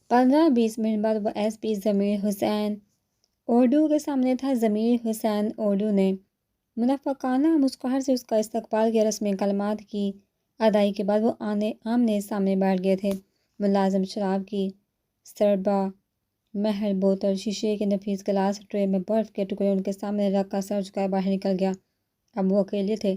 15-20 minute بعد وہ S P ضمیر حسین اردو کے سامنے تھا۔ ضمیر حسین اردو نے منافقانہ مسکراہٹ سے اس کا استقبال کیا۔ رسمی کلمات کی ادائیگی کے بعد وہ آمنے سامنے بیٹھ گئے تھے۔ ملازم شراب کی سربراہ مہر بوتل، شیشے کے نفیس گلاس، ٹرے میں برف کے ٹکڑے ان کے سامنے رکھ کر سر جھکائے باہر نکل گیا۔ اب وہ اکیلے تھے۔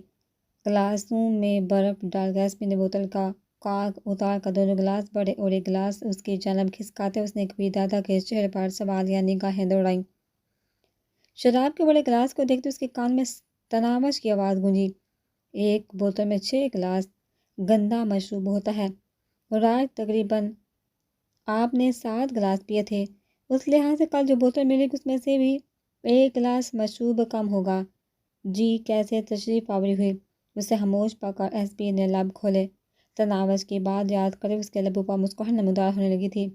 گلاسوں میں برف ڈال گیا۔ ایس پی نے بوتل کا کارک اتار کر دونوں گلاس بڑھے اور ایک گلاس اس کی جانب کھسکاتے اس نے کبیر دادا کے چہرے پر سوالیہ نگاہیں دوڑائیں۔ شراب کے بڑے گلاس کو دیکھتے اس کے کان میں تناوش کی آواز گونجی۔ ایک بوتل میں 6 گلاس گندا مشروب ہوتا ہے اور آج تقریباً آپ نے 7 گلاس پیے تھے، اس لحاظ سے کل جو بوتل ملے گی اس میں سے بھی 1 گلاس مشروب کم ہوگا۔ جی کیسے تشریف آوری ہوئی؟ اسے خاموش پا کر ایس پی نے لب کھولے۔ تناوش کی بات یاد کرے اس کے لبوں پر مسکراہٹ نمودار ہونے لگی تھی۔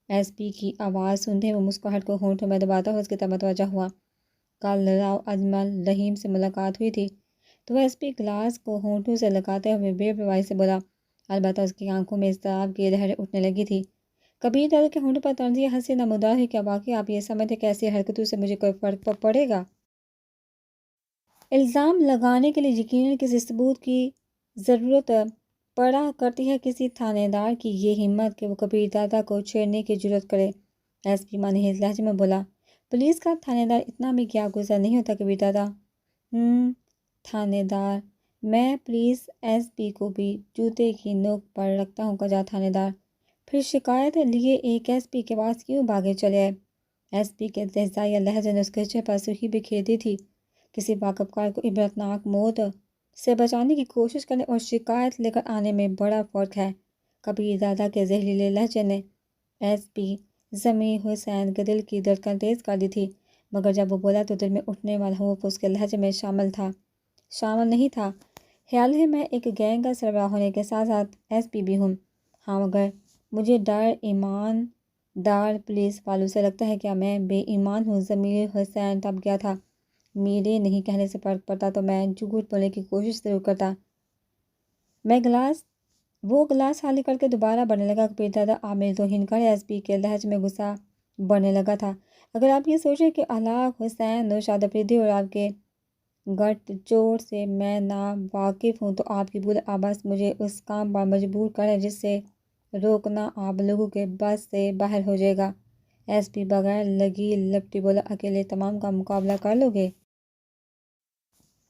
ایس پی کی آواز سنتے وہ مسکراہٹ کو ہونٹوں میں دباتا ہوا اس کی طرف متوجہ ہوا۔ کل راؤ اجمل رحیم سے ملاقات ہوئی تھی تو وہ ایس پی گلاس کو ہونٹوں سے لگاتے ہوئے بے پرواہی سے بولا۔ البتہ اس کی آنکھوں میں اضطراب کی لہریں اٹھنے لگی تھی۔ کبیر دادا کے ہونٹوں پر طنزیہ ہنسی نمودار ہوئی۔ کیا واقعی آپ یہ سمجھتے کہ ایسی حرکتوں سے مجھے کوئی فرق پڑے گا؟ الزام لگانے کے لیے یقیناً کسی ثبوت کی ضرورت پڑا کرتی ہے۔ کسی تھانے دار کی یہ ہمت کہ وہ کبیر دادا کو چھیڑنے کی جرات کرے۔ ایس پی مانحیز لہجے میں بولا۔ پولیس کا تھانے دار اتنا بھی کیا گزر نہیں ہوتا کبیر دادا؟ تھانے دار؟ میں پولیس ایس پی کو بھی جوتے کی نوک پر رکھتا ہوں کجا تھانے دار؟ پھر شکایت لیے ایک ایس پی کے پاس کیوں بھاگے چلے آئے؟ ایس پی کے استہزائیہ لہجے نے اس کے چہرے پر سرخی بکھیر دی تھی۔ کسی واقفکار کو عبرتناک موت سے بچانے کی کوشش کرنے اور شکایت لے کر آنے میں بڑا فرق ہے۔ کبیر دادا کے زہریلے لہجے نے ایس پی ضمیر حسین کے دل کی دھڑکن تیز کر دی تھی، مگر جب وہ بولا تو دل میں اٹھنے والا خوف اس کے لہجے میں شامل نہیں تھا۔ خیال ہے میں ایک گینگ کا سربراہ ہونے کے ساتھ ساتھ ایس پی بھی ہوں۔ ہاں مگر مجھے ڈر ایماندار پولیس والوں سے لگتا ہے۔ کیا میں بے ایمان ہوں؟ ضمیر حسین تب گیا تھا۔ میرے نہیں کہنے سے فرق پڑتا تو میں جھوٹ بولنے کی کوشش ضرور کرتا۔ وہ گلاس خالی کر کے دوبارہ بڑھنے لگا۔ کبیر دادا آپ میری توہین کر رہے ہیں؟ ایس پی کے لہجے میں غصہ بڑھنے لگا تھا۔ اگر آپ یہ سوچیں کہ ہلاک حسین نوشاد افریدی اور آپ کے گٹھ جوڑ سے میں نا واقف ہوں تو آپ کی بھول آپ بس مجھے اس کام پر مجبور کریں جس سے روکنا آپ لوگوں کے بس سے باہر ہو جائے گا۔ ایس پی بغیر لگی لپٹی بولا۔ اکیلے تمام کا مقابلہ کر لو گے؟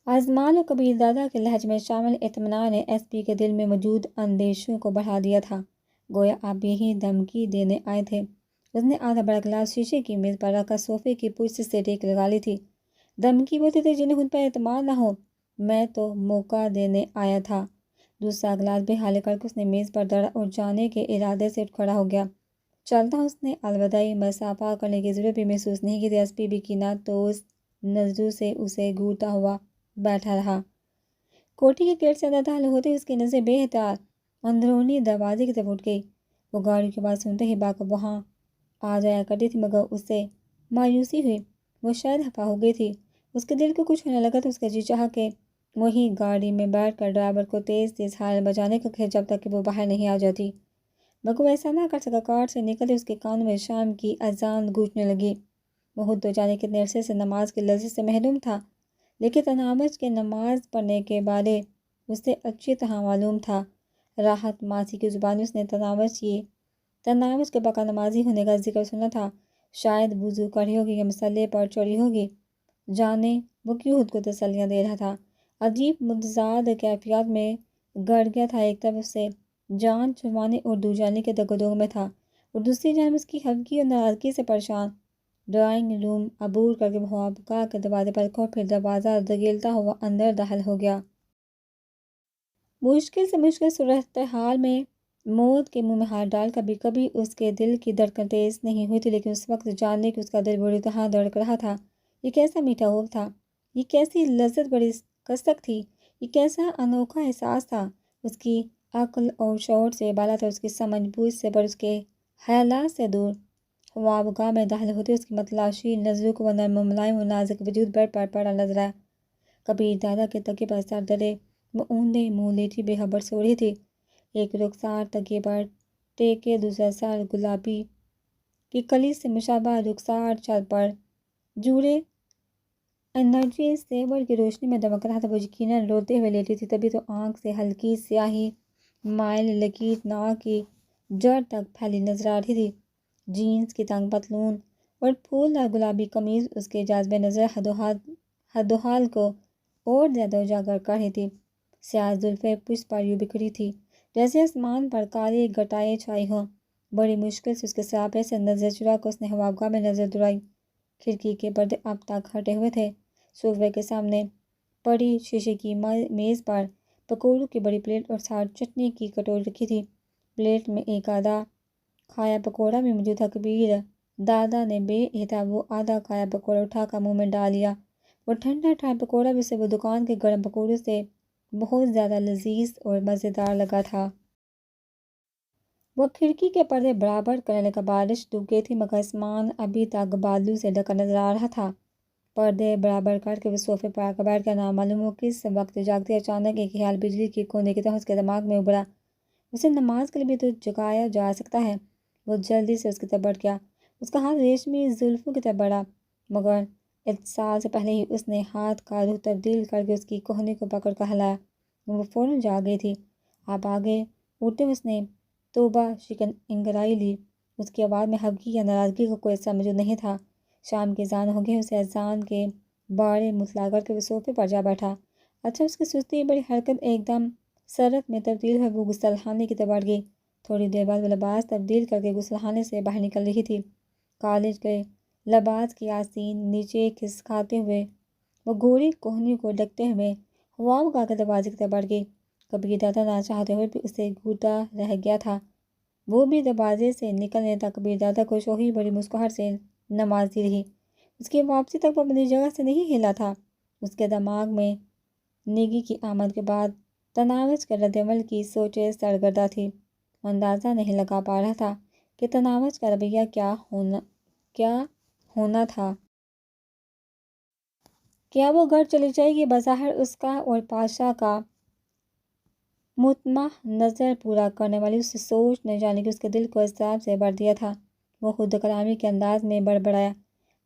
آزما لو۔ کبیر دادا کے لہجے میں شامل اطمینان نے ایس پی کے دل میں موجود اندیشوں کو بڑھا دیا تھا۔ گویا آپ یہی دھمکی دینے آئے تھے۔ اس نے آدھا بڑا گلاس شیشے کی میز پر رکھ کر صوفے کی پشت سے ٹیک لگا لی تھی۔ دھمکی وہ دیتے جنہیں خود پر اعتماد نہ ہو۔ میں تو موقع دینے آیا تھا۔ دوسرا گلاس بھی خالی کر کے اس نے میز پر دھرا اور جانے کے ارادے سے اٹھ کھڑا ہو گیا۔ چلتا اس نے الوداعی مصافحہ کرنے کی ضرورت بھی محسوس نہیں کی تھی۔ ایس پی بھی کینہ توز نظروں سے اسے گھورتا ہوا بیٹھا رہا۔ کوٹھی کے گیٹ سے اندر داخل ہوتے ہی اس کی نظریں بے احتیاط اندرونی دروازے کی طرف اٹھ گئی۔ وہ گاڑی کی آواز سنتے ہی باغ وہاں آ جایا کرتی تھی، مگر اسے مایوسی ہوئی۔ وہ شاید خفا ہو گئی تھی۔ اس کے دل کو کچھ ہونے لگا تو اس کا جی چاہا کہ وہی گاڑی میں بیٹھ کر ڈرائیور کو تیز تیز ہارن بجانے کا کہے جب تک کہ وہ باہر نہیں آ جاتی، مگر وہ ایسا نہ کر سکا۔ کار سے نکلتے اس کے کانوں میں شام کی اذان گونجنے لگی۔ وہ خود تو جانے کتنے عرصے سے نماز کی لذت سے محروم تھا، لیکن تناوش کے نماز پڑھنے کے بارے اسے اچھی طرح معلوم تھا۔ راحت ماسی کی زبانی اس نے تناوش کے بقا نمازی ہونے کا ذکر سنا تھا۔ شاید وضو کر رہی ہوگی یا مصلی پر چڑھی ہوگی، جانے وہ کیوں خود کو تسلیاں دے رہا تھا۔ عجیب متضاد کیفیات میں گڑ گیا تھا۔ ایک طرف سے جان چھڑوانے اور دور جانے کے دگودوگ میں تھا اور دوسری جانب اس کی خفگی اور ناراضگی سے پریشان۔ ڈرائنگ روم عبور کر کے وہ خوابگاہ کے دروازے پر رکا اور پھر دروازہ دھکیلتا ہوا اندر داخل ہو گیا۔ مشکل سے مشکل صورتحال میں موت کے منہ میں ہاتھ ڈال کبھی کبھی اس کے دل کی دھڑکن تیز نہیں ہوئی تھی، لیکن اس وقت جاننے کہ اس کا دل بری طرح دھڑک رہا تھا۔ یہ کیسا میٹھا خوف تھا، یہ کیسی لذت بڑی کسک تھی، یہ کیسا انوکھا احساس تھا۔ اس کی عقل اور شعور سے بالا تر، اس کی سمجھ بوجھ سے پر، اس کے خیالات سے دور۔ خوابگاہ میں داخل ہوتے اس کی متلاشی نظروں کو وہ نرم و ملائم اور نازک وجود بیڈ پر پڑا نظر آیا۔ کبیر دادا کے تکیے پر سر دھرے وہ اوندے منہ لیٹی بے خبر سو رہی تھی۔ ایک رخسار تکیے پر ٹیکے دوسرا سر گلابی کہ کلی سے مشابہ رخسار چل پر جوڑے انرجی سیور کی روشنی میں دمک رہا تھا۔ وہ یقیناً روتے ہوئے لیٹی تھی، تبھی تو آنکھ سے ہلکی سیاہی مائل لکیر ناک کی جڑ تک پھیلی نظر آ رہی تھی۔ جینس کی تنگ پتلون اور پھولدار گلابی قمیض اس کے جاذب نظر حد و حال کو اور زیادہ اجاگر کر رہی تھی۔ سیاہ زلفیں پشت پر یوں بکھری تھی جیسے آسمان پر کالی گھٹائیں چھائی ہوں۔ بڑی مشکل سے اس کے سراپے سے نظر چرا کر اس نے خوابگاہ میں نظر دوڑائی۔ کھڑکی کے پردے اب تک ہٹے ہوئے تھے۔ صوفے کے سامنے پڑی شیشے کی میز پر پکوڑوں کی بڑی پلیٹ اور ساتھ چٹنی کی کٹوری رکھی تھی۔ پلیٹ میں ایک آدھا کھایا پکوڑا بھی موجود تھا۔ کبیر دادا نے بے احتیاط وہ آدھا کھایا پکوڑا اٹھا کر منہ میں ڈال لیا۔ وہ ٹھنڈا ٹھنڈا پکوڑا بھی اسے وہ دکان کے گرم پکوڑوں سے بہت زیادہ لذیذ اور مزیدار لگا تھا۔ وہ کھڑکی کے پردے برابر کرنے کا بارش ڈوب گئی تھی، مگر آسمان ابھی تک بادلوں سے ڈھکا نظر آ رہا تھا۔ پردے برابر کر کے وہ صوفے پر آ کر بیٹھ گیا۔ نامعلوم وہ کس وقت جاگتے اچانک ایک خیال بجلی کی کھوندے کی طرح اس کے دماغ میں ابھرا۔ اسے نماز کے لیے بھی تو جگایا جا سکتا ہے۔ وہ جلدی سے اس کی طرف بڑھ گیا۔ اس کا ہاتھ ریشمی زلفوں کی طرف بڑھا، مگر اتصال سے پہلے ہی اس نے ہاتھ کا رخ تبدیل کر کے اس کی کہنی کو پکڑ کر ہلایا۔ وہ فوراً جاگ گئی تھی۔ آپ آگے اٹھتے ہوئے اس نے توبہ شکن انگڑائی لی۔ اس کی آواز میں خفگی یا ناراضگی کا کوئی اثر موجود نہیں تھا۔ شام کے اذان ہو گئے۔ اسے اذان کے بارے مطلع کر کے وہ صوفے پر جا بیٹھا۔ اچھا اس کی سستی بڑی حرکت ایک دم سرعت میں تبدیل ہوئی۔ وہ غسل خانے کی طرف بڑھ گئی۔ تھوڑی دیر بعد وہ لباس تبدیل کر کے غسل خانے سے باہر نکل رہی تھی۔ کالج کے لباس کی آستین نیچے کھسکاتے ہوئے وہ گوری کوہنیوں کو ڈھکتے ہوئے خوابگاہ کے دروازے کی طرف بڑھ گئی۔ کبیر دادا نہ چاہتے ہوئے بھی اسے گھوٹا رہ گیا تھا۔ وہ بھی دروازے سے نکلنے تک کبیر دادا کو شوخی بڑی مسکراہٹ سے نوازتی رہی۔ اس کی واپسی تک وہ اپنی جگہ سے نہیں ہلا تھا۔ اس کے دماغ میں نیگی کی آمد کے بعد تناوش کے رد عمل کی سوچیں سرگردہ تھیں۔ وہ اندازہ نہیں لگا پا رہا تھا کہ تناوش کا رویہ کیا ہونا تھا۔ کیا وہ گھر چلی جائے گی؟ بظاہر اس کا اور پاشا کا مطمع نظر پورا کرنے والی اس سوچ نے جانے کہ اس کے دل کو اضطراب سے بھر دیا تھا۔ وہ خود کلامی کے انداز میں بڑبڑایا،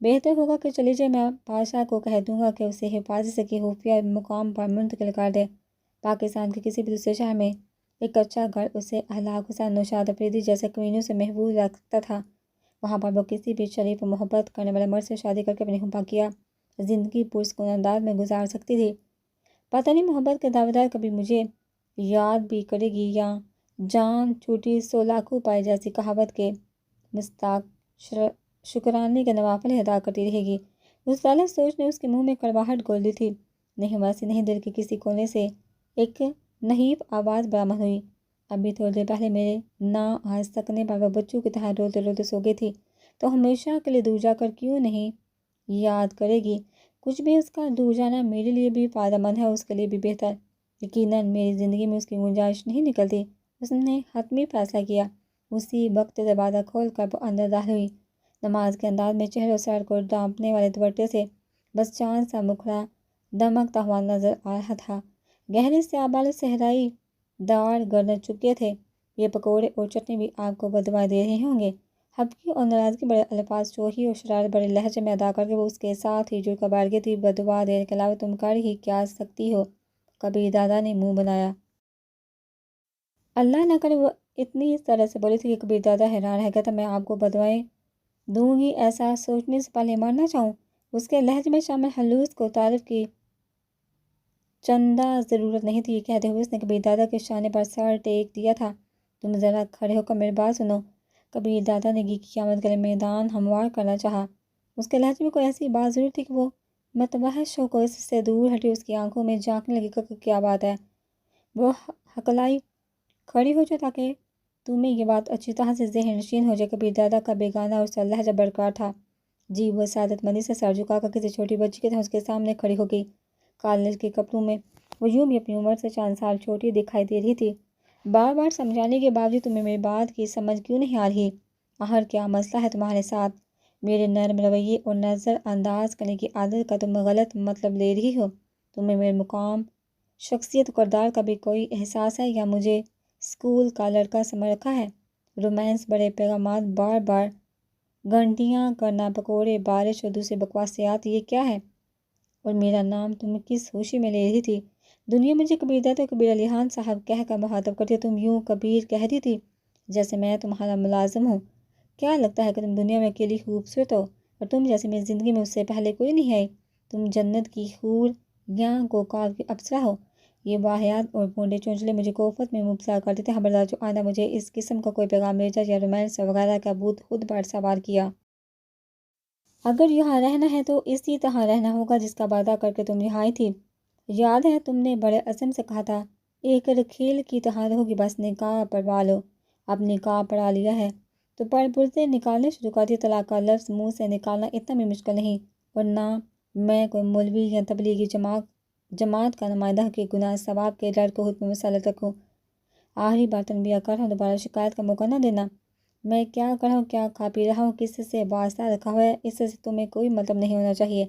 بہتر ہوگا کہ چلی جائے۔ میں پاشا کو کہہ دوں گا کہ اسے حفاظت سے خفیہ مقام پر منتقل کر دے۔ پاکستان کے کسی بھی دوسرے شہر میں ایک اچھا گھر اسے اخلاق حسن نوشاد افریدی جیسے کوئنوں سے محفوظ رکھ سکتا تھا۔ وہاں پر وہ کسی بھی شریف و محبت کرنے والے مرد سے شادی کر کے اپنی باقیہ زندگی پرسکون انداز میں گزار سکتی تھی۔ پتہ نہیں محبت کے دعوے دار کبھی مجھے یاد بھی کرے گی یا جان چھوٹی سو لاکھوں پائے جیسی کہاوت کے مستاق شکرانے کے نوافل ادا کرتی رہے گی۔ اس طالب سوچ نے اس کے منہ میں کڑواہٹ گھول دی تھی۔ نہیں ویسی نہیں، دل کے کسی کونے سے ایک نحیف آواز برآمد ہوئی۔ ابھی تھوڑی دیر پہلے میرے نہ آ سکنے پر وہ بچوں کی طرح روتے روتے سو گئی تھی، تو ہمیشہ کے لیے دور جا کر کیوں نہیں یاد کرے گی؟ کچھ بھی اس کا دور جانا میرے لیے بھی فائدہ مند ہے، اس کے لیے بھی بہتر۔ یقیناً میری زندگی میں اس کی گنجائش نہیں نکلتی۔ اس نے حتمی فیصلہ کیا۔ اسی وقت دروازہ کھول کر وہ اندر داخل ہوئی۔ نماز کے انداز میں چہرے و سر کو ڈھانپنے والے دوپٹے سے بس چاند سا مکھڑا دمکتا ہوا نظر آ رہا تھا۔ گہرے سیاہ بال صحرائی دار گردن چکے تھے۔ یہ پکوڑے اور چٹنی بھی آپ کو بددعائیں دے رہے ہوں گے۔ خفگی اور ناراضگی بڑے الفاظ، شوخی اور شرارت بڑے لہجے میں ادا کر کے وہ اس کے ساتھ ہی جڑ کر بیٹھ گئی تھی۔ بددعا دینے کے علاوہ تم کر ہی کیا سکتی ہو؟ کبیر دادا نے منہ بنایا۔ اللہ نہ کرے وہ اتنی سرعت سے بولی تھی کہ کبیر دادا حیران رہ گیا تھا۔ میں آپ کو بددعائیں دوں گی ایسا سوچنے سے پہلے مرنا چاہوں؟ اس کے لہجے میں شامل خلوص کو تعریف کی چندہ ضرورت نہیں تھی۔ یہ کہتے ہوئے اس نے کبیر دادا کے شانے پر سر ٹیک دیا تھا۔ تم ذرا کھڑے ہو کر میری بات سنو۔ کبیر دادا نے گھی کی آمد کے لیے میدان ہموار کرنا چاہا۔ اس کے لہجے میں کوئی ایسی بات ضرور تھی کہ وہ متوحش ہو کر اس سے دور ہٹی، اس کی آنکھوں میں جھانکنے لگی۔ کیا بات ہے؟ وہ ہکلائی۔ کھڑی ہو جاؤ تاکہ تمہیں یہ بات اچھی طرح سے ذہن نشین ہو جائے۔ کبیر دادا کا بیگانہ اور سا لہجہ برقرار تھا۔ جی وہ سعادت مندی سے سر جھکا کر کسی چھوٹی بچی کی طرح اس کے سامنے کھڑی ہو گئی۔ کالج کے کپڑوں میں وہ یوں بھی اپنی عمر سے چند سال چھوٹی دکھائی دے رہی تھی۔ بار بار سمجھانے کے باوجود تمہیں میری بات کی سمجھ کیوں نہیں آ رہی؟ آخر کیا مسئلہ ہے تمہارے ساتھ؟ میرے نرم رویے اور نظر انداز کرنے کی عادت کا تم غلط مطلب لے رہی ہو۔ تمہیں میرے مقام، شخصیت و کردار کا بھی کوئی احساس ہے یا مجھے اسکول کا لڑکا سمجھ رکھا ہے؟ رومانس بڑے پیغامات بار بار گھنٹیاں کرنا، پکوڑے، بارش اور دوسرے بکواسیات، یہ کیا ہے؟ اور میرا نام تم کس خوشی میں لے رہی تھی؟ دنیا مجھے کبیر دادا کبیر علی خان صاحب کہہ کر مخاطب کرتی، تم یوں کبیر کہتی تھی جیسے میں تمہارا ملازم ہوں۔ کیا لگتا ہے کہ تم دنیا میں اکیلی خوبصورت ہو اور تم جیسے میری زندگی میں اس سے پہلے کوئی نہیں آئی؟ تم جنت کی حور یا کوکب کی اپسرا ہو؟ یہ واہیات اور بھونڈے چونچلے مجھے کوفت میں مبتلا کر دیتے۔ خبردار، جو آئندہ مجھے اس قسم کا کوئی پیغام بھیجا یا رومانس وغیرہ کا بھوت خود پر سوار کیا۔ اگر یہاں رہنا ہے تو اسی طرح رہنا ہوگا جس کا وعدہ کر کے تم یہاں آئی تھی۔ یاد ہے تم نے بڑے عزم سے کہا تھا ایک کھیل کی طرح رہوگی، بس نکاح پڑھوا لو۔ اب نکاح پڑھا لیا ہے تو پر پرزے نکالنے شروع کر دی۔ طلاق کا لفظ منہ سے نکالنا اتنا بھی مشکل نہیں، اور نہ میں کوئی مولوی یا تبلیغی جماعت کا نمائندہ کہ گناہ ثواب کے ڈر کو خود پر مسلط رکھوں۔ آخری بار تنبیہ کر رہا ہوں، دوبارہ شکایت کا موقع نہ دینا۔ میں کیا کر رہا ہوں، کیا کھا پی رہا ہوں، کس سے واسطہ رکھا ہوا ہے، اس سے تمہیں کوئی مطلب نہیں ہونا چاہیے۔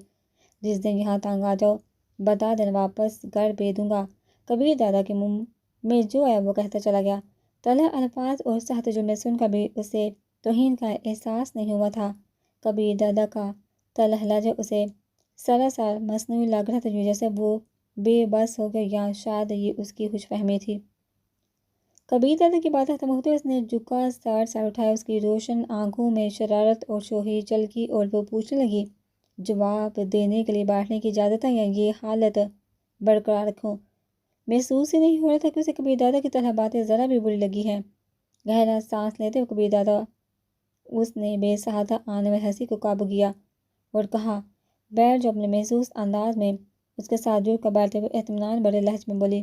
جس دن یہاں تنگ آ جاؤ بتا دینا، واپس گھر بھیج دوں گا۔ کبیر دادا کے منہ میں جو آیا وہ کہتا چلا گیا۔ تلخ الفاظ اور سخت جملے سن کر بھی اسے توہین کا احساس نہیں ہوا تھا۔ کبیر دادا کا تلخ لہجہ اسے سراسر مصنوعی لگ رہا تھا، جیسے وہ بے بس ہو گئے، یا شاید یہ اس کی خوش فہمی تھی۔ کبیر دادا کی بات ختم ہوتے اس نے جھکا سر اٹھایا، اس کی روشن آنکھوں میں شرارت اور شوخی چلکی، اور وہ پوچھنے لگی، جواب دینے کے لیے بیٹھنے کی اجازت ہے یا یہ حالت برقرار رکھوں؟ محسوس ہی نہیں ہو رہا تھا کہ اسے کبیر دادا کی طرح باتیں ذرا بھی بری لگی ہیں۔ گہرا سانس لیتے ہوئے کبیر دادا اس نے بے سہادہ آنے والی ہنسی کو قابو کیا اور کہا، بیٹھ جو۔ اپنے محسوس انداز میں اس کے ساتھ جڑ کر بیٹھتے ہوئے اطمینان بھرے لہجے میں بولی،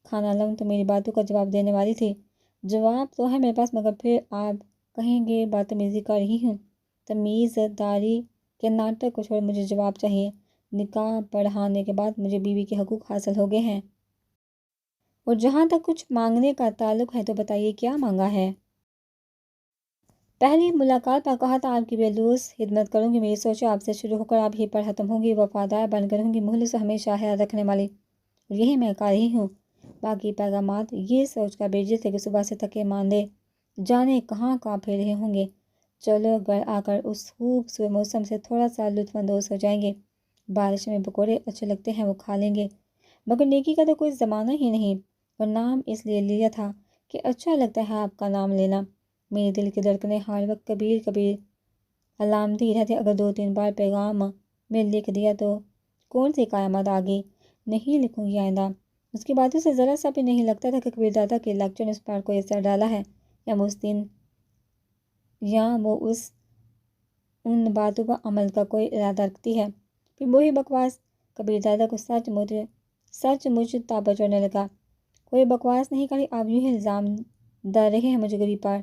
کھانا لاؤں؟ تو میری باتوں کا جواب دینے والی تھی۔ جواب تو ہے میرے پاس، مگر پھر آپ کہیں گے بدتمیزی کر رہی ہوں۔ تمیز داری کے ناٹک کو چھوڑ، مجھے جواب چاہیے۔ نکاح پڑھانے کے بعد مجھے بیوی کے حقوق حاصل ہو گئے ہیں، اور جہاں تک کچھ مانگنے کا تعلق ہے تو بتائیے کیا مانگا ہے؟ پہلی ملاقات پر کہا تھا آپ کی بے لوث خدمت کروں گی، میری سوچیں آپ سے شروع ہو کر آپ ہی پر ختم ہوگی، وفادار بن کر رہوں گی، مخلص و ہمیشہ خیال رکھنے والی، اور یہی میں کر رہی ہوں۔ باقی پیغامات یہ سوچ کر بھیجے تھے کہ صبح سے تھکے ماندے جانے کہاں پھر رہے ہوں گے۔ چلو گھر آ کر اس خوبصورت موسم سے تھوڑا سا لطف اندوز ہو جائیں گے، بارش میں پکوڑے اچھے لگتے ہیں وہ کھا لیں گے، مگر نیکی کا تو کوئی زمانہ ہی نہیں، اور نام اس لیے لیا تھا کہ اچھا لگتا ہے آپ کا نام لینا۔ میرے دل کی دھڑکنیں ہر وقت کبیر کبیر علامتی رہتی، اگر 2-3 بار پیغام میں لکھ دیا تو کون سی قیامت آ گئی؟ نہیں لکھوں گی آئندہ۔ اس کی باتوں سے ذرا سا بھی نہیں لگتا تھا کہ کبیر دادا کے لیکچر نے اس پر کوئی اثر ڈالا ہے، یا وہ ان باتوں پر عمل کا کوئی ارادہ رکھتی ہے۔ پھر وہی بکواس، کبیر دادا کو سچ مجھ تابہ چڑھنے لگا۔ کوئی بکواس نہیں کری، آپ یوں ہی الزام ڈال رہے ہیں مجھے غریب پر،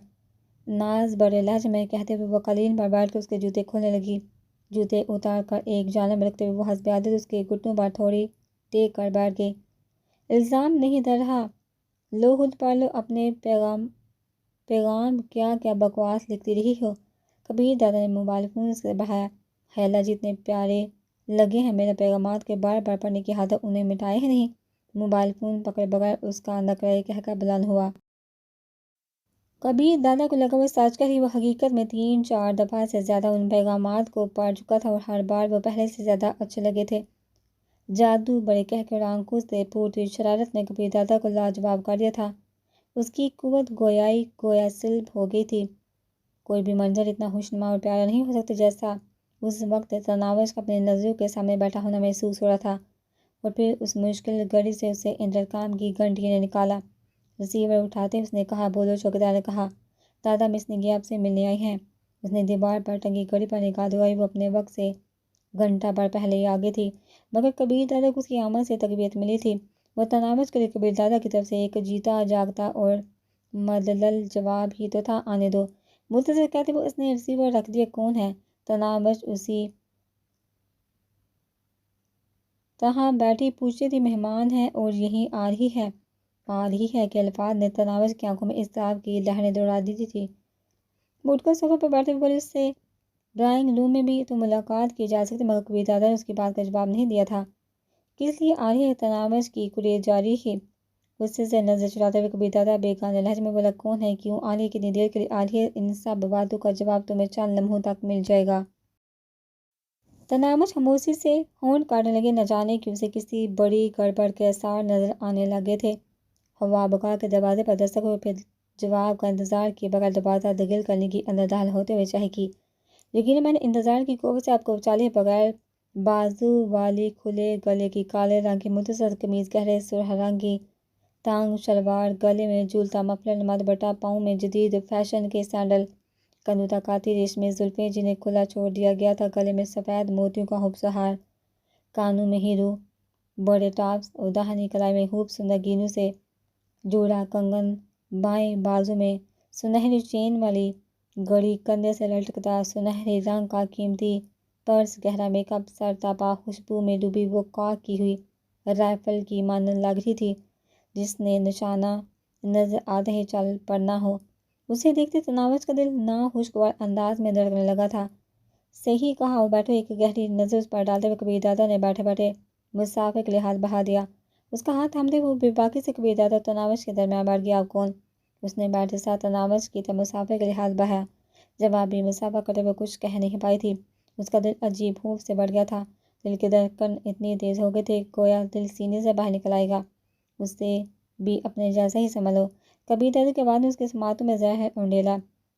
ناز بڑے لہجے میں کہتے ہوئے وہ قالین پر بیٹھ کر اس کے جوتے کھولنے لگی۔ جوتے اتار کر ایک جانب رکھتے ہوئے وہ حسب عادت اس کے گھٹنوں پر تھوڑی ٹیک کر بیٹھ گئی۔ الزام نہیں ڈر رہا، لو خود پڑھ لو اپنے پیغام کیا کیا بکواس لکھتی رہی ہو۔ کبیر دادا نے موبائل فون سے بڑھایا، حیلہ جی اتنے پیارے لگے ہیں، میرے پیغامات کے بار بار پڑھنے کی عادت انہیں مٹائے ہی نہیں۔ موبائل فون پکڑے بغیر اس کا نقرہ کہہ کر بلند ہوا۔ کبیر دادا کو لگا وہ سچ کہہ رہی، وہ حقیقت میں 3-4 دفعہ سے زیادہ ان پیغامات کو پڑھ چکا تھا، اور ہر بار وہ پہلے سے زیادہ اچھے لگے تھے۔ جادو بڑے کہہ کے اور آنکھوں سے پھوٹتی شرارت نے کبیر دادا کو لاجواب کر دیا تھا۔ اس کی قوت گویا سلب ہو گئی تھی۔ کوئی بھی منظر اتنا خوشنما اور پیارا نہیں ہو سکتا جیسا اس وقت تناوش کا اپنے نظروں کے سامنے بیٹھا ہونا محسوس ہو رہا تھا۔ اور پھر اس مشکل گھڑی سے اسے انٹرکام کی گھنٹی نے نکالا۔ ریسیور اٹھاتے اس نے کہا، بولو۔ چوکیدار نے کہا، دادا مس نگی آپ سے ملنے آئی ہیں۔ اس نے دیوار پر ٹنگی گھڑی پر نگاہ دہرائی، وہ اپنے وقت سے گھنٹہ بھر پہلے ہی آگے تھی، مگر کبیر دادا کو اس کی آمد سے تقویت ملی تھی۔ وہ تناوش کے لیے کبیر دادا کی طرف سے ایک جیتا جاگتا اور مدلل جواب ہی تو تھا، آنے دو۔ مختصر کہتے ہوئے اس نے ریسیور رکھ دیا۔ کون ہے؟ تناوش اسی طرح بیٹھی پوچھتی تھی۔ مہمان ہے اور یہیں آ رہی ہے کے الفاظ نے تناوش کی آنکھوں میں اضطراب کی لہریں دوڑا دی تھی۔ وہ اٹھ کر صوفے پر بیٹھے ہوئے بولے، اس سے ڈرائنگ روم میں بھی تو ملاقات کی جا سکتی، مگر کبیر دادا نے اس کی بات کا جواب نہیں دیا تھا۔ کس لیے آ رہی ہے؟ تناوش کی کوریج جاری رہی۔ غصے سے نظر چراتے ہوئے کبیر دادا بیگانے لہجے میں بولا، کون ہے، کیوں آلیے، کتنی دیر کے لیے آلیے، ان سب باتوں کا جواب تمہیں چند لمحوں تک مل جائے گا۔ تنامش خاموشی سے ہونٹ کاٹنے لگے، نہ جانے کہ اسے کسی بڑی گڑبڑ کے آثار نظر آنے لگے تھے۔ ہوا بکا کے دروازے پر دستک ہوئے، پھر جواب کا انتظار کیے بغیر دروازہ دگل کرنے کی اندر داخل ہوتے ہوئے چاہے کی، یقیناً میں نے انتظار کی قوت سے آپ کو بچا لیا۔ بغیر بازو والی کھلے گلے کی کالے رنگ کی مختصر قمیض، گہرے سرخ رنگ کی تنگ شلوار، گلے میں جھولتا مفلر نما دوپٹہ، پاؤں میں جدید فیشن کے سینڈل، کندھوں تک آتی ریشمی زلفیں جنہیں کھلا چھوڑ دیا گیا تھا، گلے میں سفید موتیوں کا خوبصورت ہار، کانوں میں ہیرو بڑے ٹاپس اور داہنی کلائی میں خوب سندر گینوں سے جوڑا کنگن، بائیں بازو میں سنہری چین والی گھڑی، کندھے سے لٹکتا سنہری رنگ کا قیمتی پرس، گہرا میک اپ، سر تا پا خوشبو میں ڈوبی وہ کاک کی ہوئی رائفل کی مانند لگ رہی تھی جس نے نشانہ نظر آتے ہی چل پڑنا ہو۔ اسے دیکھتے تناوش کا دل ناخوشگوار انداز میں دھڑکنے لگا تھا۔ صحیح کہا، اور بیٹھو، ایک گہری نظر اس پر ڈالتے ہوئے کبیر دادا نے بیٹھے بیٹھے مسافر کے لیے ہاتھ بڑھا دیا۔ اس کا ہاتھ تھامتے ہوئے بے باکی سے کبیر دادا تناوش کے درمیان بیٹھ گیا۔ آپ کون؟ اس نے بیٹھتے ساتھ تناوش کی طرف مسافر کے لیے ہاتھ بڑھایا۔ جوابی مسافر کرتے ہوئے کچھ کہہ نہیں پائی تھی۔ اس کا دل عجیب خوف سے بڑھ گیا تھا، دل کے دھڑکن اتنی تیز ہو گئے تھے گویا دل سینے سے باہر نکل آئے گا۔ اسے بھی اپنے جیسا ہی سمجھ لو۔ کبیر دادا کے بعد میں اس کے سماعتوں میں زہر انڈیلا۔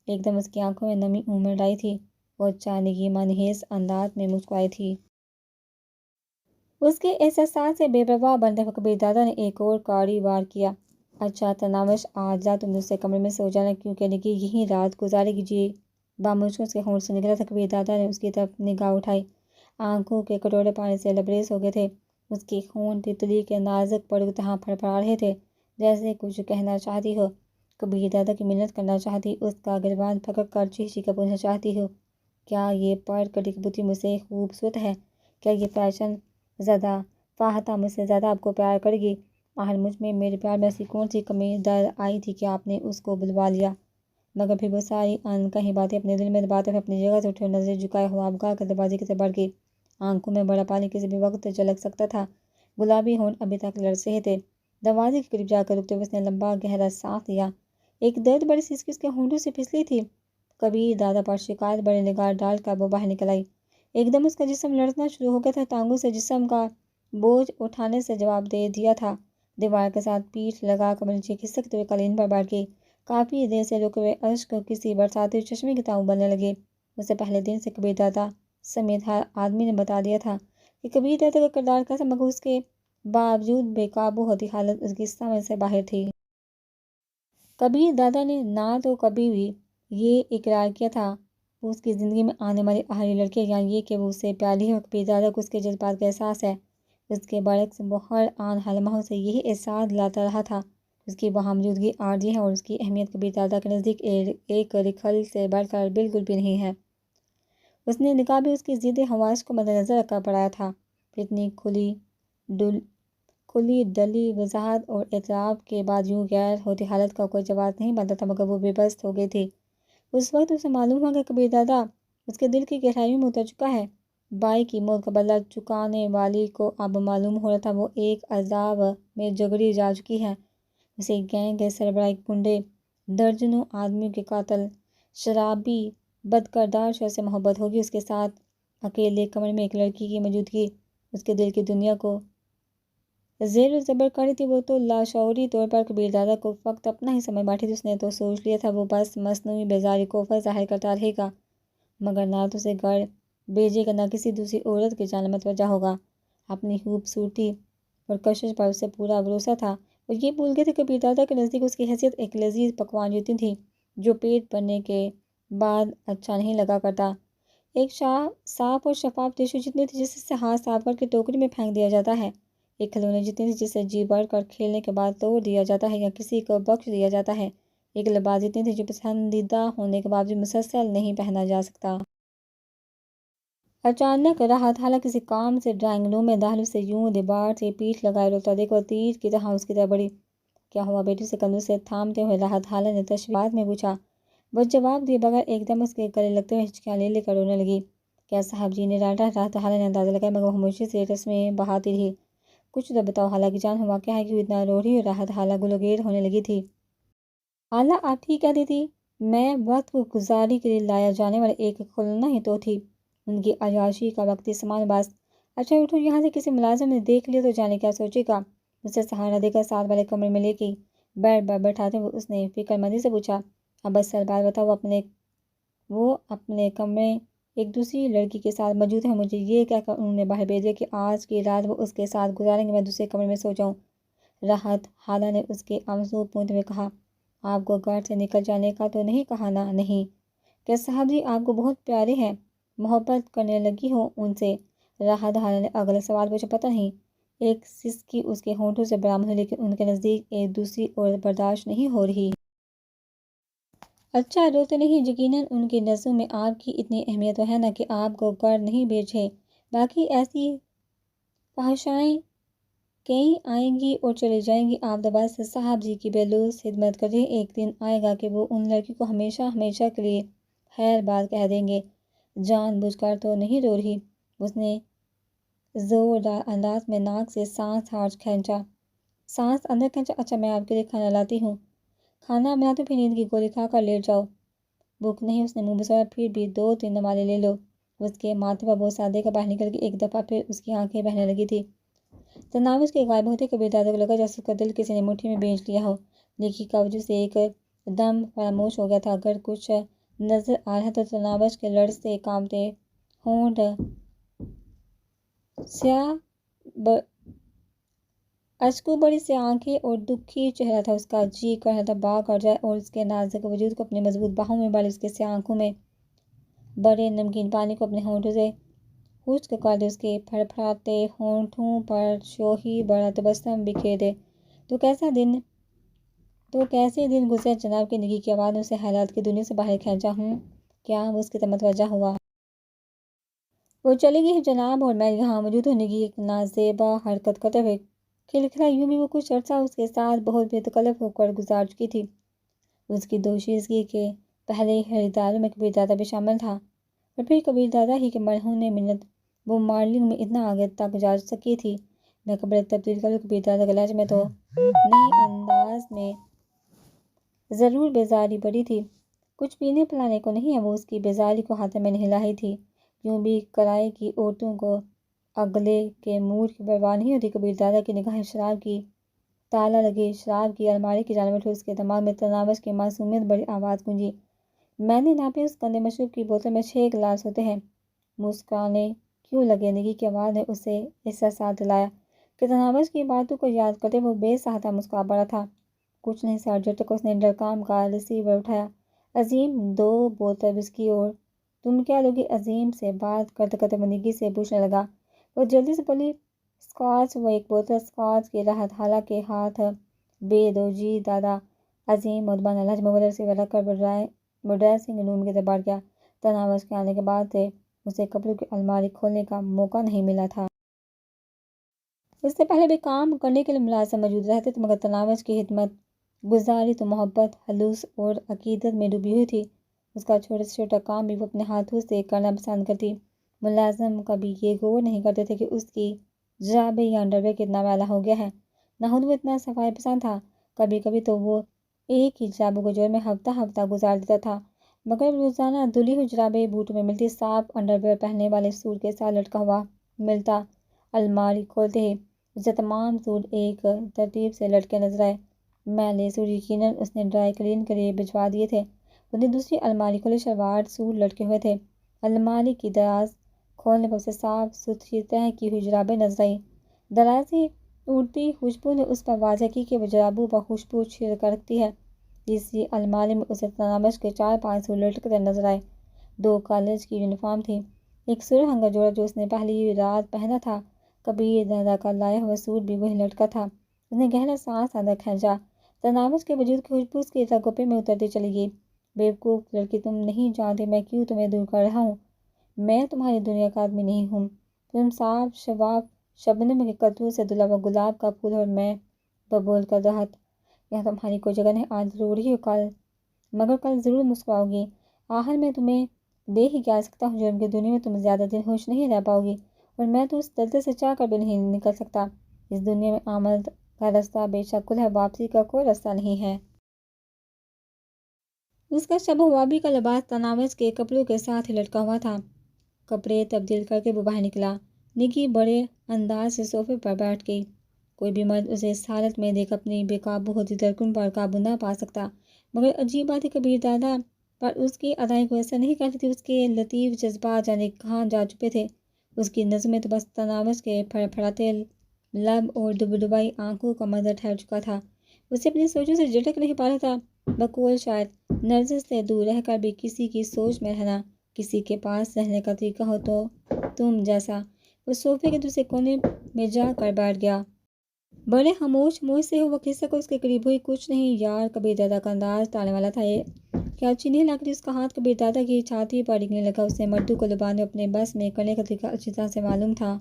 ایک دم اس کی آنکھوں میں نمی امڑ آئی تھی، وہ چاندی منحوس انداز میں مسکرائی تھی۔ اس کے احساسات سے بے پرواہ بنتے ہوئے کبیر دادا نے ایک اور کاڑی وار کیا۔ اچھا تناوش، آج رات تم دوسرے کمرے میں سو جانا، کیونکہ نکی یہیں رات گزارے گی جی۔ بامشکل اس کے ہونٹ سے نکلا تھا۔ کبیر دادا نے اس کی طرف نگاہ اٹھائی، آنکھوں کے کٹورے پانی سے لبریز ہو گئے تھے، اس کے ہونٹ تتلی کے نازک پڑوں کی طرح پھڑپڑا رہے تھے، جیسے کچھ کہنا چاہتی ہو، کبیر دادا کی منت کرنا چاہتی، اس کا گریبان پکڑ کر چیخ کر پوچھنا چاہتی ہو، کیا یہ پر کٹی کبوتری مجھ سے خوبصورت ہے؟ کیا یہ فیشن زدہ فاحتہ مجھ سے زیادہ آپ کو پیار کرے گی؟ آخر مجھ میں، میرے پیار میں ایسی کون سی کمی در آئی تھی کہ آپ نے اس کو بلوا لیا؟ مگر پھر وہ ساری ان کہیں باتیں اپنے دل میں دباتے ہوئے اپنی جگہ سے اٹھے اور نظریں جھکائے خوابگاہ کے دروازے کی طرف بڑھ گئی۔ آنکھوں میں بڑا پانی کسی بھی وقت جھلک سکتا تھا، گلابی ہونٹ ابھی تک لرز رہے تھے۔ دروازے کے قریب جا کر رکتے ہوئے اس نے لمبا گہرا سانس لیا، ایک درد بڑی سسکی اس کے ہونٹوں سے پھسلی تھی۔ کبیر دادا پر شکایت بڑی نگاہ ڈال کر وہ باہر نکل آئی۔ ایک دم اس کا جسم لرزنا شروع ہو گیا تھا، ٹانگوں سے جسم کا بوجھ اٹھانے سے جواب دے دیا تھا، دیوار کے ساتھ پیٹھ لگا کر نیچے کھسکتے ہوئے قالین پر بیٹھ گئی۔ کافی دیر سے رکے ہوئے اشک کسی برساتی چشمے کی طرح ابلنے لگے۔ اس سے پہلے دن سے کبیر دادا سمیت ہر آدمی نے بتا دیا تھا کہ کبیر دادا کا کردار کیسا، مگر اس کے باوجود بے قابو ہوتی حالت اس کی سمجھ سے باہر تھی۔ کبیر دادا نے نہ تو کبھی بھی یہ اقرار کیا تھا وہ اس کی زندگی میں آنے والی آخری لڑکی ہے، یا یہ کہ وہ اس سے پیاری ہے۔ کبیر دادا کو اس کے جذبات کا احساس ہے۔ اس کے برعکس وہ ہر آن حال لمحوں سے یہی احساس دلاتا رہا تھا اس کی وہاں موجودگی عارضی ہے، اور اس کی اہمیت کبیر دادا کے نزدیک ایک رکھل سے بڑھ کر بالکل بھی نہیں ہے۔ اس نے نکاح بھی اس کی ضد خواہش کو مد نظر رکھ کر پڑھایا تھا، پھر اتنی کھلی ڈلی وضاحت اور اعتراف کے بعد یوں غیر ہوتی حالت کا کوئی جواز نہیں بنتا تھا، مگر وہ بے بس ہو گئی تھی۔ اس وقت اسے معلوم ہوا کہ کبیر دادا اس کے دل کی گہرائیوں میں اتر چکا ہے۔ بائی کی موت کا بدلہ چکانے والی کو اب معلوم ہو رہا تھا وہ ایک عذاب میں جگڑی جا چکی ہے۔ اسے گینگ کے سربراہ، ایک گنڈے، درجنوں آدمیوں کے قاتل، شرابی بدکردار شخص سے محبت ہوگی۔ اس کے ساتھ اکیلے کمرے میں ایک لڑکی کی موجودگی اس کے دل کی دنیا کو زیر و زبر کر رہی تھی۔ وہ تو لاشعوری طور پر کبیر دادا کو فقط اپنا ہی سمجھ بیٹھی تھی۔ اس نے تو سوچ لیا تھا وہ بس مصنوعی بیزاری کو ظاہر کرتا رہے گا، مگر نہ تو اسے گھر بھیجے گا، نہ کسی دوسری عورت کی جانب متوجہ ہوگا۔ اپنی خوبصورتی اور کشش پر اسے پورا بھروسہ تھا، اور یہ بھول گئے تھے کبیر دادا کے نزدیک اس کی حیثیت ایک لذیذ پکوان جتنی تھی جو پیٹ بھرنے کے بعد اچھا نہیں لگا کرتا، ایک صاف اور شفاف ٹشو جتنی تھی جسے سے ہاتھ صاف کر کے ٹوکری میں پھینک دیا جاتا ہے، ایک کھلونے جتنی تھی جسے جی بھر کر کھیلنے کے بعد توڑ دیا جاتا ہے یا کسی کو بخش دیا جاتا ہے، ایک لباس جتنی تھی جو پسندیدہ ہونے کے باوجود مسلسل نہیں پہنا جا سکتا۔ اچانک راحت حالہ کسی کام سے ڈرائنگ روم میں داخل اسے یوں دیوار سے پیٹھ لگائے روکتا دیکھ وہ تیر کی طرح اس کی طرف بڑھی۔ کیا ہوا بیٹی؟ اسے کندھوں سے تھامتے ہوئے راحت حالہ نے تشویش میں پوچھا۔ وہ جواب دیے بغیر ایک دم اس کے گلے لگتے ہوئے ہچکیاں لے لے کر رونے لگی۔ کیا صاحب جی نے ڈانٹا؟ راحت حالہ نے اندازہ لگایا، مگر وہ خاموشی سے رسمیں بہاتی رہی۔ کچھ تو بتاؤ خالہ کی جان، ہوا کیا ہے کیوں اتنا رو رہی ہو؟ راحت خالہ گلوگیر ہونے لگی تھی۔ خالہ آپ ٹھیک کہتی تھی، میں وقت کو گزاری کے لیے لایا جانے والا ایک کھلونا ہی تو تھی، ان کی عیاشی کا وقتی سامان بس۔ اچھا اٹھو، یہاں سے کسی ملازم نے دیکھ لیا تو جانے کیا سوچے گا۔ اسے سہارا دے کر ساتھ والے کمرے میں لے گئی۔ بیڈ پر بیٹھاتے ہوئے اس نے فکر مندی سے پوچھا، اب بس بات بتاؤ، وہ اپنے کمرے ایک دوسری لڑکی کے ساتھ موجود ہے، مجھے یہ کہہ کر انہوں نے باہر بھیجا کہ آج کی رات وہ اس کے ساتھ گزاریں گے، میں دوسرے کمرے میں سو جاؤں۔ راحت خالہ نے اس کے آنسو پونچھتے ہوئے کہا، آپ کو گھر سے نکل جانے کا تو نہیں کہا نا؟ نہیں، کیا صاحب جی آپ کو بہت پیارے ہیں، محبت کرنے لگی ہو ان سے؟ راحت خالہ نے اگلا سوال پوچھا۔ پتہ نہیں، ایک سسکی اس کے ہونٹوں سے برآمد ہوئی، لیکن ان کے نزدیک ایک دوسری عورت برداشت نہیں ہو رہی۔ اچھا روتے نہیں، یقیناً ان کی نظروں میں آپ کی اتنی اہمیت تو ہے نا کہ آپ کو گھر نہیں بھیجے۔ باقی ایسی فحاشائیں کہیں آئیں گی اور چلی جائیں گی، آپ تو بس صاحب جی کی بے لوث خدمت کر رہے ہیں، ایک دن آئے گا کہ وہ ان لڑکی کو ہمیشہ ہمیشہ کے لیے خیر بات کہہ دیں گے۔ جان بوجھ کر تو نہیں رو رہی؟ اس نے زوردار انداز میں ناک سے سانس اندر کھینچا۔ اچھا میں آپ کے لیے کھانا لاتی ہوں، کھانا بنا تو پھر نیند کی گولی کھا کر لیٹ جاؤ۔ بھوک نہیں، اس نے منہ بسوڑا، پھر بھی 2-3 نوالے لے لو۔ اس کے ماتھے پر بہت سادے کا باہر نکل کے ایک دفعہ پھر اس کی آنکھیں بہنے لگی تھی۔ تناوش کے غائب ہوتے کبیر دادا کو لگا جیسے اس کا دل کسی نے مٹھی میں بیچ لیا ہو، لیکن کا وجود سے ایک دم فراموش ہو گیا تھا۔ اگر کچھ نظر آ رہا تھا تو تناوش کے لرزتے کانپتے ہونٹ، سیاہ اشکو بڑی سی آنکھیں اور دکھی چہرہ تھا۔ اس کا جی کر رہا تھا بھاگ کر جائے اور اس کے نازک وجود کو اپنی مضبوط باہوں میں ڈالے، اس کے سیاہ آنکھوں میں بڑے نمکین پانی کو اپنے ہونٹوں سے خشک کر دے، اس کے پھڑپھڑاتے ہونٹوں پر شوخی بڑا تبسم بکھیر دے۔ تو کیسے دن گزرے جناب کی نگی کی آواز نے اسے حالات کی دنیا سے باہر کھینچا۔ کیا وہ اس کی طرف متوجہ ہوا؟ وہ چلی گئی ہے جناب، اور میں یہاں موجود ہوں۔ نگی ایک نازیبا حرکت کرتے ہوئے کھلکھلا، یوں بھی وہ کچھ عرصہ اس کے ساتھ بہت بے تکلف ہو کر گزار چکی تھی۔ اس کی دوشیزگی کے پہلے خریداروں میں کبیر دادا بھی شامل تھا، اور پھر کبیر دادا ہی کے مرہون منت وہ ماڈلنگ میں اتنا آگے تک جا سکی تھی۔ میں کپڑے تبدیل کروں، کبیر دادا کے لہجے میں تو نہیں، انداز میں ضرور بیزاری بڑی تھی، کچھ پینے پلانے کو نہیں ہے۔ وہ اس کی بیزاری کو ہاتھ میں نہیں لائی تھی، یوں بھی کرائے کی عورتوں کو اگلے کے موڈ کی پرواہ نہیں ہوتی۔ کبیر دادا کی نگاہیں شراب کی تالا لگی شراب کی الماری کی جانب اٹھی۔ اس کے دماغ میں تناوش کی معصومیت بڑی آواز گونجی، میں نے ناپی اس گندے مشروب کی بوتل میں 6 گلاس ہوتے ہیں، مسکرانے کیوں لگے؟ نگی کی آواز نے اسے احساسات دلایا کہ تناوش کی باتوں کو یاد کرتے وہ بے ساختہ مسکرا پڑا تھا۔ کچھ نہیں سر، جب تک اس نے انٹرکام کا ریسیور اٹھایا، عظیم 2 بوتل وسکی اور تم کیا لوگی؟ عظیم سے بات کرتے کرتے وہ نگی سے پوچھنے لگا۔ وہ جلدی سے بولی، اسکاچ۔ وہ ایک بوتل اسکاچ کی راحت خالہ کے ہاتھ بے دو جی دادا۔ عظیم مدبانہ لہجے میں وہ ریسیور رکھ کر وہ ڈریسنگ روم کی طرف بڑھ گیا۔ تناوش کے آنے کے بعد سے اسے کپڑوں کی الماری کھولنے کا موقع نہیں ملا تھا۔ اس سے پہلے بھی کام کرنے کے لیے ملازم موجود رہتے تھے، مگر تناوش کی خدمت گزاری تو محبت، خلوص اور عقیدت میں ڈوبی ہوئی تھی۔ اس کا چھوٹا سے چھوٹا کام بھی وہ اپنے ہاتھوں سے کرنا پسند کرتی۔ ملازم کبھی یہ غور نہیں کرتے تھے کہ اس کی جرابیں یا انڈرویئر کتنا میلا ہو گیا ہے، نہ خود وہ اتنا صفائی پسند تھا۔ کبھی کبھی تو وہ ایک ہی جرابوں کو جوڑ میں ہفتہ ہفتہ گزار دیتا تھا، مگر روزانہ دھلی ہوئی جرابیں بوٹوں میں ملتی، صاف انڈرویئر پہننے والے سوٹ کے ساتھ لٹکا ہوا ملتا۔ الماری کھولتے ہی اسے تمام سوٹ ایک ترتیب سے لٹکے نظر آئے، میلے سوٹ، یقیناً اس نے ڈرائی کلین کے لیے بھجوا دیے تھے۔ اس نے دوسری الماری کھولی، شلوار سوٹ لٹکے ہوئے تھے۔ الماری کی دراز کھولنے پر اسے صاف ستھری تہہ کی ہوئی جرابیں نظر آئیں۔ درازی اڑتی خوشبو نے اس پر واضح کی کہ وہ جرابوں پر خوشبو چھڑک کر رکھتی ہے۔ تیسری الماری میں اسے تناوش کے 4-5 سوٹ لٹکتے نظر آئے۔ 2 کالج کی یونیفارم تھی، ایک سرخ رنگ کا جوڑا جو اس نے پہلی رات پہنا تھا، کبیر دادا کا لایا ہوا سوٹ بھی وہیں لٹکا تھا۔ اس نے گہرا سانس اندر کھینچا، تناوش کے وجود کی خوشبو اس کے رگوں میں اترتی چلی گئی۔ بیوقوف لڑکی، تم نہیں جانتی میں کیوں تمہیں دور کر رہا ہوں، میں تمہاری دنیا کا آدمی نہیں ہوں، تم صاف شفاف شبنم کے قطروں سے دھلا ہوا گلاب کا پھول، اور میں ببول کا درخت۔ یہاں تمہاری کوئی جگہ نہیں، آج رو رہی ہو مگر کل ضرور مسکراؤ گی۔ آخر میں تمہیں دے ہی کیا سکتا ہوں، جرم کی دنیا میں تم زیادہ دن ہوش نہیں رہ پاؤ گی، اور میں تو اس دلدل سے چاہ کر بھی نہیں نکل سکتا۔ اس دنیا میں آمد کا راستہ بے شک کل ہے، واپسی کا کوئی راستہ نہیں ہے۔ اس کا شب وابی کا لباس تناوش کے کپڑوں کے ساتھ ہی لٹکا ہوا تھا۔ کپڑے تبدیل کر کے وہ باہر نکلا۔ نکی بڑے انداز سے صوفے پر بیٹھ گئی۔ کوئی بھی مرد اسے اس حالت میں دیکھ اپنی بے قابو ہوتی دھڑکن پر قابو نہ پا سکتا، مگر عجیب بات ہے کبیر دادا پر اس کی ادائی کو اثر نہیں کرتی تھی۔ اس کے لطیف جذبات جانے کہاں جا چکے تھے۔ اس کی نظر میں تو بس تناوش کے پھڑپھڑاتے لب اور ڈبڈبائی آنکھوں کا منظر ٹھہر چکا تھا۔ اسے اپنی سوچوں سے جھٹک نہیں پا رہا تھا۔ بقول شاید نرجس سے دور رہ کر بھی کسی کی سوچ میں رہنا، کسی کے پاس رہنے کا طریقہ ہو تو تم جیسا۔ وہ صوفے کے دوسرے کونے میں جا کر بیٹھ گیا۔ بڑے خاموش منہ سے وہ کھسک کر اس کے قریب ہوئی۔ کچھ نہیں یار، کبیر دادا کا انداز ٹالنے والا تھا یہ۔ کیا اچھی نہیں لگ رہی؟ اس کا ہاتھ کبیر دادا کی چھاتی پر ڈگنے لگا۔ اسے مردوں کو لبانے اپنے بس میں کرنے کا طریقہ اچھی طرح سے معلوم تھا۔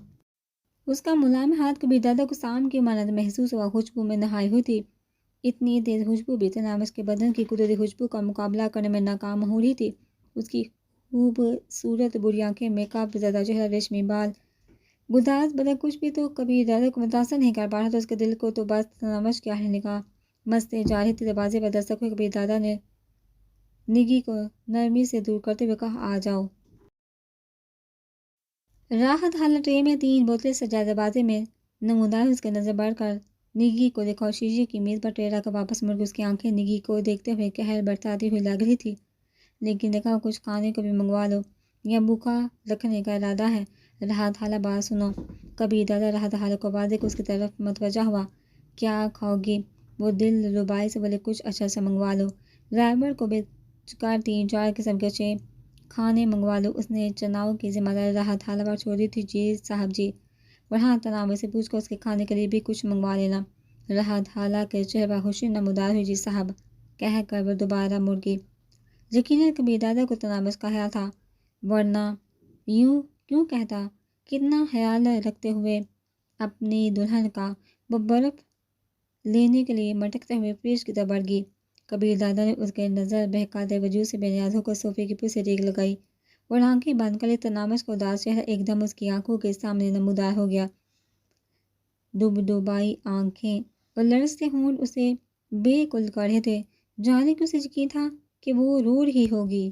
اس کا ملائم ہاتھ کبیر دادا کو سام کی مانند محسوس ہوا۔ خوشبو میں نہائی ہوئی تھی۔ اتنی تیز خوشبو بھی تناوش کے بدن کی قدرتی خوشبو کا مقابلہ کرنے میں ناکام ہو رہی تھی۔ اس کی خوبصورت بڑی آنکھیں، میک اپ زدہ چہرہ، ریشمی بال، گداز بدن، کچھ بھی تو کبیر دادا کو متاثر نہیں کر پا رہا تھا۔ اس کے دل کو تو بس تناوش کی آہنی نگاہ مستے جا رہی تھی۔ دروازے پر دستک ہوئی۔ کبیر دادا نے نگی کو نرمی سے دور کرتے ہوئے کہا، آ جاؤ۔ راحت حالہ ٹرے میں 3 بوتلیں سجائے دروازے میں نمودار ہوئی۔ اس کے نظر بڑھ کر نگی کو دیکھا اور شیشے کی میز پر ٹرے رکھ کر واپس مڑ گئی۔ اس کی آنکھیں نگی کو دیکھتے ہوئے قہر برساتی ہوئی لگ رہی تھی۔ لیکن دیکھا، کچھ کھانے کو بھی منگوا لو یا بھوکا رکھنے کا ارادہ ہے؟ راحت حالہ بات سنو۔ کبیر دادا راحت حالہ کو آواز دے کر اس کی طرف متوجہ ہوا۔ کیا کھاؤ گی؟ وہ دل ربائی سے بولے، کچھ اچھا سا منگوا لو۔ ڈرائیور کو بھیج کر 3-4 قسم کے اچھے کھانے منگوا لو۔ اس نے چناؤ کی ذمہ داری راحت حالہ پر چھوڑ دی تھی۔ جی صاحب جی۔ اور ہاں، تناوش سے پوچھ کر اس کے کھانے کے لیے بھی کچھ منگوا لینا۔ راحت حالہ کے چہرے پر خوشی نمودار ہوئی۔ جی صاحب کہہ کر وہ دوبارہ مڑ گئی۔ یقیناً کبیر دادا کو تناوش کا خیال تھا، ورنہ یوں کیوں کہتا؟ کتنا خیال رکھتے ہوئے اپنی دلہن کا۔ وہ برف لینے کے لیے مٹکتے ہوئے فریج کی طرف بڑھ گئی۔ کبیر دادا نے اس کے نظر بہکاتے وجود سے بے نیاز ہو کر صوفے کی پشت سے ٹیک لگائی اور آنکھیں بند کر لی۔ تناوش کا اداس چہرہ ایک دم اس کی آنکھوں کے سامنے نمودار ہو گیا۔ ڈبڈبائی آنکھیں اور لرزتے ہونٹ اسے بے قل کر رہے تھے۔ جانے کیوں اسے یقین تھا کہ وہ رو رہی ہوگی۔